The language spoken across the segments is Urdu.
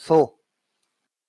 100।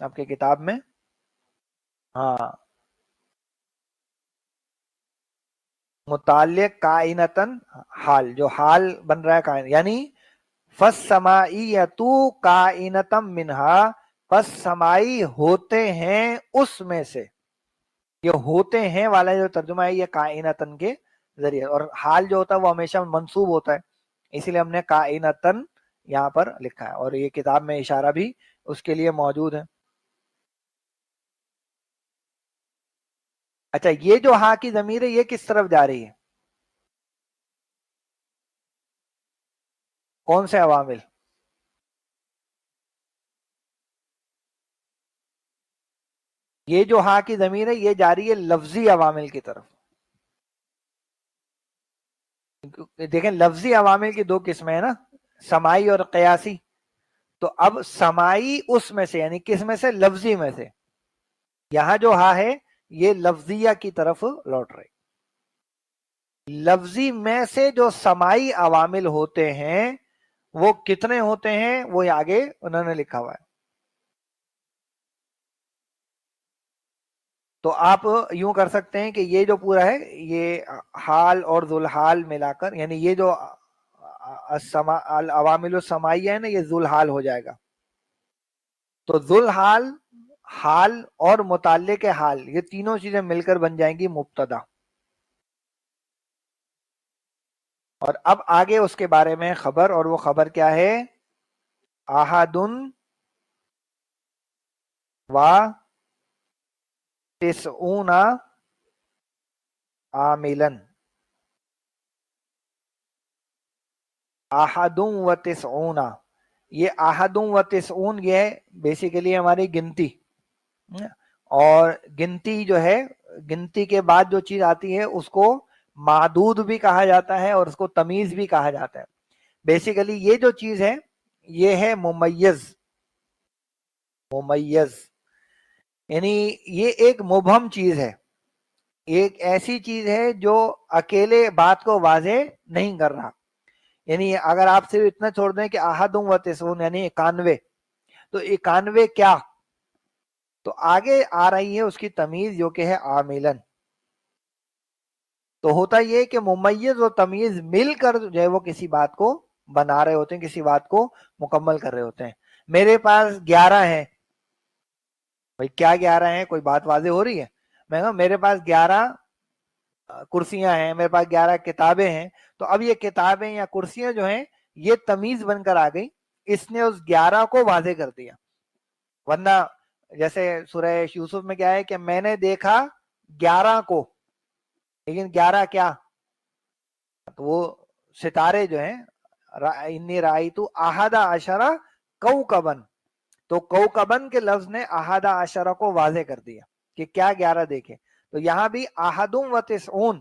آپ کے کتاب میں. ہاں متعلق کائنتن حال، جو حال بن رہا ہے کائن، یعنی فالسمائیۃ کائنتم منہا، پس سمائی ہوتے ہیں اس میں سے. یہ ہوتے ہیں والا جو ترجمہ ہے یہ کائنتن کے ذریعے، اور حال جو ہوتا ہے وہ ہمیشہ منصوب ہوتا ہے، اسی لیے ہم نے کائنتن یہاں پر لکھا ہے، اور یہ کتاب میں اشارہ بھی اس کے لیے موجود ہے. اچھا یہ جو ہاں کی ضمیر ہے یہ کس طرف جا رہی ہے؟ کون سے عوامل؟ یہ جو ہاں کی ضمیر ہے یہ جا رہی ہے لفظی عوامل کی طرف. دیکھیں لفظی عوامل کی دو قسمیں ہیں نا، سمائی اور قیاسی. تو اب سمائی اس میں سے، یعنی کس میں سے؟ لفظی میں سے. یہاں جو ہاں ہے یہ لفظیہ کی طرف لوٹ رہی. لفظی میں سے جو سمائی عوامل ہوتے ہیں وہ کتنے ہوتے ہیں وہ آگے انہوں نے لکھا ہوا ہے. تو آپ یوں کر سکتے ہیں کہ یہ جو پورا ہے یہ حال اور ذوالحال ملا کر، یعنی یہ جو العوامل السمائیہ ہے نا یہ ذوالحال ہو جائے گا. تو ذوالحال، حال اور متعلق حال، یہ تینوں چیزیں مل کر بن جائیں گی مبتدا. اور اب آگے اس کے بارے میں خبر، اور وہ خبر کیا ہے؟ احدن و تسعون عاملن. احدن و تسعون، یہ احدن و تسعون یہ ہے بیسیکلی ہماری گنتی. اور گنتی جو ہے، گنتی کے بعد جو چیز آتی ہے اس کو معدود بھی کہا جاتا ہے اور اس کو تمیز بھی کہا جاتا ہے. بیسیکلی یہ جو چیز ہے یہ ہے ممیز. ممیز یعنی یہ ایک مبہم چیز ہے، ایک ایسی چیز ہے جو اکیلے بات کو واضح نہیں کر رہا. یعنی اگر آپ صرف اتنا چھوڑ دیں کہ احدم و تسعون یعنی 91، تو 91 کیا؟ تو آگے آ رہی ہے اس کی تمیز جو کہ ہے عاملن. تو ہوتا یہ کہ ممیز اور تمیز مل کر جو ہے وہ کسی بات کو بنا رہے ہوتے ہیں، کسی بات کو مکمل کر رہے ہوتے ہیں. میرے پاس 11 ہیں، بھائی کیا 11 ہیں؟ کوئی بات واضح ہو رہی ہے؟ میں کہا میرے پاس 11 کرسیاں ہیں، میرے پاس 11 کتابیں ہیں. تو اب یہ کتابیں یا کرسیاں جو ہیں یہ تمیز بن کر آ گئی، اس نے اس 11 کو واضح کر دیا. ورنہ جیسے سورہ یوسف میں کیا ہے کہ میں نے دیکھا 11 کو، لیکن 11 کیا؟ تو وہ ستارے جو ہیں، انی رأیت احد عشر کوکبن، تو کوکبن کے لفظ نے احد عشر کو واضح کر دیا کہ کیا 11 دیکھے. تو یہاں بھی احدم و تسعون،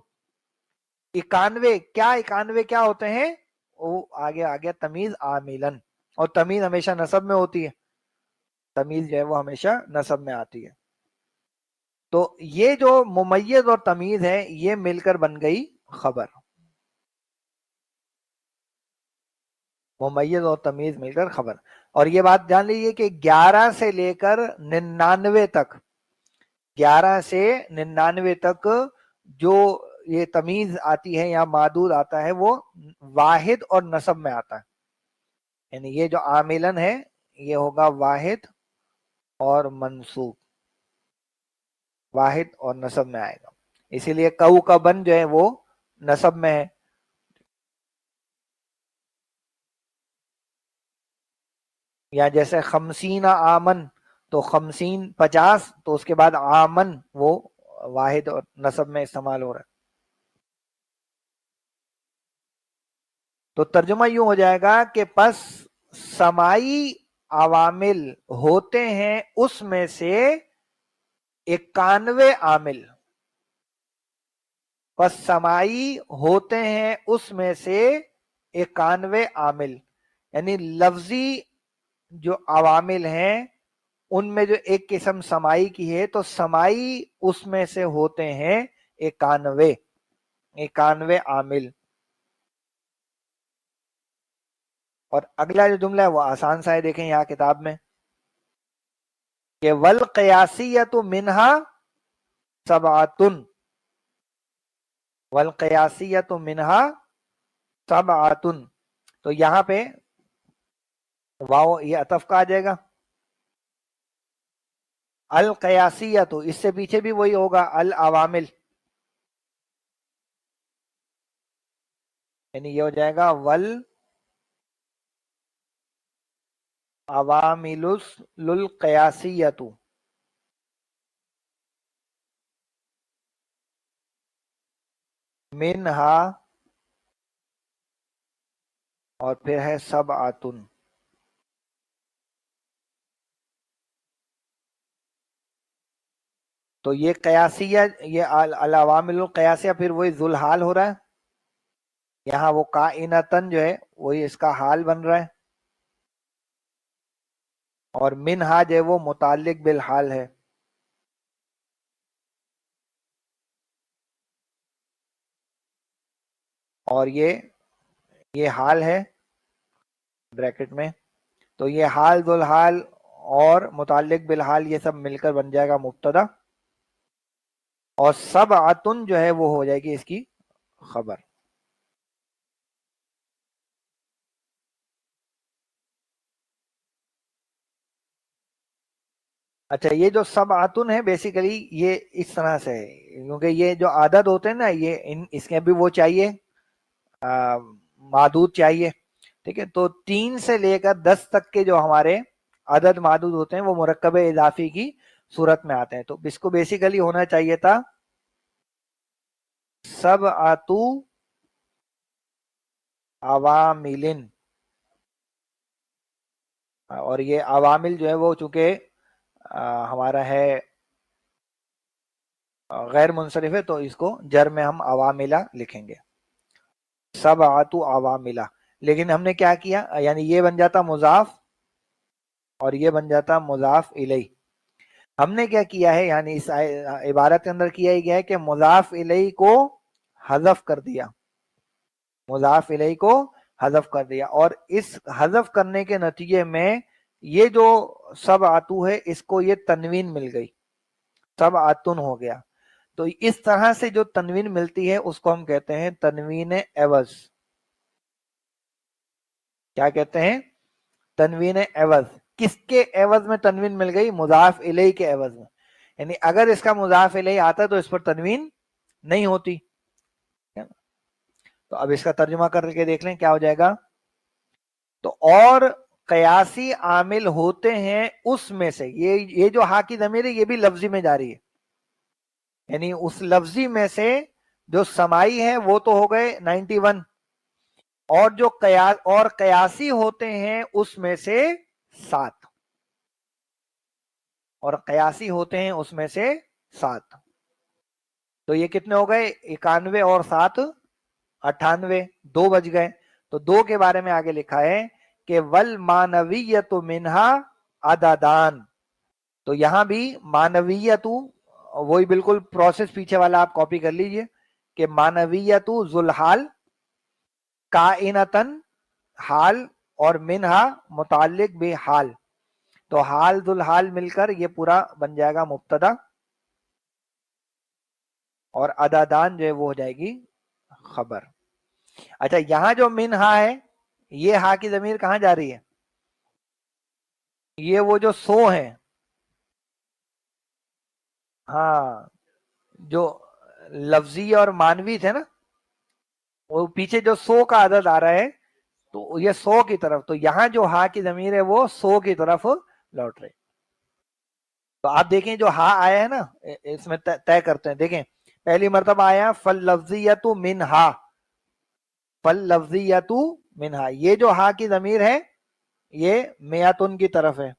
91 کیا؟ 91 کیا ہوتے ہیں؟ وہ آگے آگے تمیز عاملن، اور تمیز ہمیشہ نصب میں ہوتی ہے، تمیز جو ہے وہ ہمیشہ نصب میں آتی ہے. تو یہ جو ممیز اور تمیز ہے یہ مل کر بن گئی خبر. ممیز اور تمیز مل کر خبر. اور یہ بات جان لیجیے کہ 11 سے لے کر 99 تک، 11 سے 99 تک جو یہ تمیز آتی ہے یا معدود آتا ہے وہ واحد اور نصب میں آتا ہے. یعنی یہ جو عاملن ہے یہ ہوگا واحد اور منصوب، واحد اور نصب میں آئے گا. اسی لیے کوکبن جو ہے وہ نصب میں ہے. یا جیسے 50 آمن، تو 50 50، تو اس کے بعد آمن وہ واحد اور نصب میں استعمال ہو رہا ہے. تو ترجمہ یوں ہو جائے گا کہ پس سمائی عوامل ہوتے ہیں اس میں سے 91 عامل. پس سمائی ہوتے ہیں اس میں سے 91 عامل، یعنی لفظی جو عوامل ہیں ان میں جو ایک قسم سمائی کی ہے، تو سمائی اس میں سے ہوتے ہیں 91 عامل. اور اگلا جو جملہ ہے وہ آسان سا ہے، دیکھیں یہاں کتاب میں کہ والقیاسیۃ منہا سبعۃ، والقیاسیۃ منہا سبعۃ، تو یہاں پہ واو یہ عطف کا آ جائے گا. القیاسیۃ اس سے پیچھے بھی وہی ہوگا العوامل، یعنی یہ ہو جائے گا ول عوامل القیاسیۃ منہا، اور پھر ہے سبعۃ. تو یہ قیاسیہ، یہ العوامل القیاسیہ پھر وہی ذوالحال ہو رہا ہے. یہاں وہ کائنتن جو ہے وہی اس کا حال بن رہا ہے، اور منہا جو ہے وہ متعلق بالحال ہے. اور یہ حال ہے بریکٹ میں، تو یہ حال ذوالحال اور متعلق بالحال یہ سب مل کر بن جائے گا مبتدا، اور سبعۃ جو ہے وہ ہو جائے گی اس کی خبر. اچھا یہ جو سبعۃ ہے بیسیکلی یہ اس طرح سے ہے، کیونکہ یہ جو عدد ہوتے ہیں نا یہ اس کے بھی وہ چاہیے معدود چاہیے، ٹھیک ہے. تو 3 سے لے کر 10 تک کے جو ہمارے عدد معدود ہوتے ہیں وہ مرکب اضافی کی صورت میں آتے ہیں. تو اس کو بیسیکلی ہونا چاہیے تھا سبعۃ عوامل، اور یہ عوامل جو ہے وہ چونکہ ہمارا ہے غیر منصرف ہے تو اس کو جر میں ہم عواملہ لکھیں گے، سبعۃ عواملہ. لیکن ہم نے کیا کیا، یعنی یہ بن جاتا مضاف اور یہ بن جاتا مضاف الیہ. ہم نے کیا کیا ہے، یعنی اس عبارت کے اندر کیا ہی گیا ہے کہ مضاف الیہ کو حذف کر دیا، مضاف الیہ کو حذف کر دیا، اور اس حذف کرنے کے نتیجے میں یہ جو سبعۃ ہے اس کو یہ تنوین مل گئی، سبعۃ ہو گیا. تو اس طرح سے جو تنوین ملتی ہے اس کو ہم کہتے ہیں تنوین عوض. کیا کہتے ہیں؟ تنوین عوض. کس کے عوض میں تنوین مل گئی؟ مضاف الیہ کے عوض میں. یعنی اگر اس کا مضاف الیہ آتا تو اس پر تنوین نہیں ہوتی. تو اب اس کا ترجمہ کر کے دیکھ لیں کیا ہو جائے گا. تو اور قیاسی عامل ہوتے ہیں اس میں سے، یہ جو ہا کی ضمیر ہے یہ بھی لفظی میں جاری ہے، یعنی اس لفظی میں سے جو سمائی ہے وہ تو ہو گئے 91، اور جو قیاسی ہوتے ہیں اس میں سے 7، اور قیاسی ہوتے ہیں اس میں سے 7. تو یہ کتنے ہو گئے؟ 91 اور 7 98، 2 بج گئے. تو 2 کے بارے میں آگے لکھا ہے کہ والمانویت منہا عددان. تو یہاں بھی مانویت وہی بالکل پروسیس پیچھے والا آپ کاپی کر لیجئے کہ مانویت ذوالحال، کائنتن حال، اور منہا متعلق بحال. تو حال ذوالحال مل کر یہ پورا بن جائے گا مبتدا، اور عددان جو ہے وہ ہو جائے گی خبر. اچھا یہاں جو منہا ہے یہ ہا کی ضمیر کہاں جا رہی ہے؟ یہ وہ جو 100 ہیں، ہاں جو لفظی اور مانوی تھے نا، وہ پیچھے جو 100 کا عدد آ رہا ہے تو یہ 100 کی طرف، تو یہاں جو ہا کی ضمیر ہے وہ 100 کی طرف لوٹ رہے. تو آپ دیکھیں جو ہا آیا ہے نا اس میں طے کرتے ہیں، دیکھیں پہلی مرتبہ آیا فاللفظیت منہا، فاللفظیت منہا، یہ جو ہا کی ضمیر ہے یہ میاتن کی طرف ہے،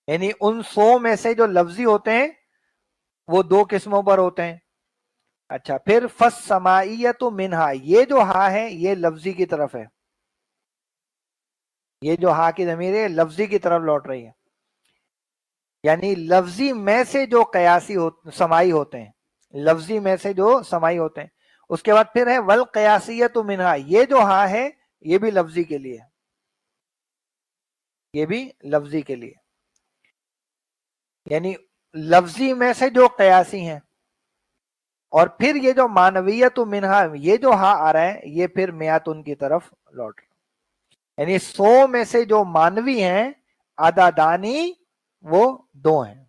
یعنی ان 100 میں سے جو لفظی ہوتے ہیں وہ 2 قسموں پر ہوتے ہیں. اچھا پھر فالسمائیت منہا، یہ جو ہا ہے یہ لفظی کی طرف ہے، یہ جو ہا کی ضمیر ہے لفظی کی طرف لوٹ رہی ہے، یعنی لفظی میں سے جو قیاسی سمائی ہوتے ہیں، لفظی میں سے جو سمائی ہوتے ہیں. اس کے بعد پھر ہے والقیاسیت منہا، یہ جو ہا ہے یہ بھی لفظی کے لیے، یہ بھی لفظی کے لیے. یعنی لفظی میں سے جو قیاسی ہیں، اور پھر یہ جو مانویت منہا، یہ جو ہاں آ رہا ہے یہ پھر میاتن کی طرف لوٹ رہا ہے، یعنی 100 میں سے جو مانوی ہیں عددانی وہ دو ہیں،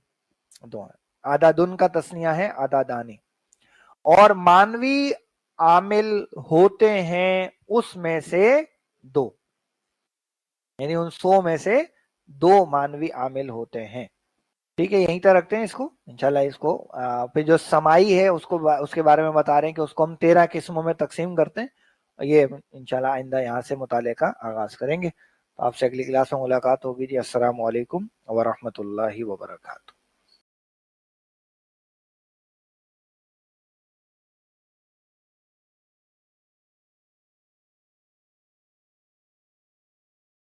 عددن کا تسنیہ ہے عددانی، اور مانوی عامل ہوتے ہیں اس میں سے دو، یعنی ان 100 میں سے دو مانوی عامل ہوتے ہیں۔ ٹھیک ہے، یہیں تک رکھتے ہیں اس کو انشاءاللہ۔ اس کو پھر جو سمائی ہے اس کے بارے میں بتا رہے ہیں کہ اس کو ہم 13 قسموں میں تقسیم کرتے ہیں، یہ انشاءاللہ آئندہ یہاں سے مطالعے کا آغاز کریں گے۔ آپ سے اگلی کلاس میں ملاقات ہوگی جی۔ السلام علیکم ورحمۃ اللہ وبرکاتہ۔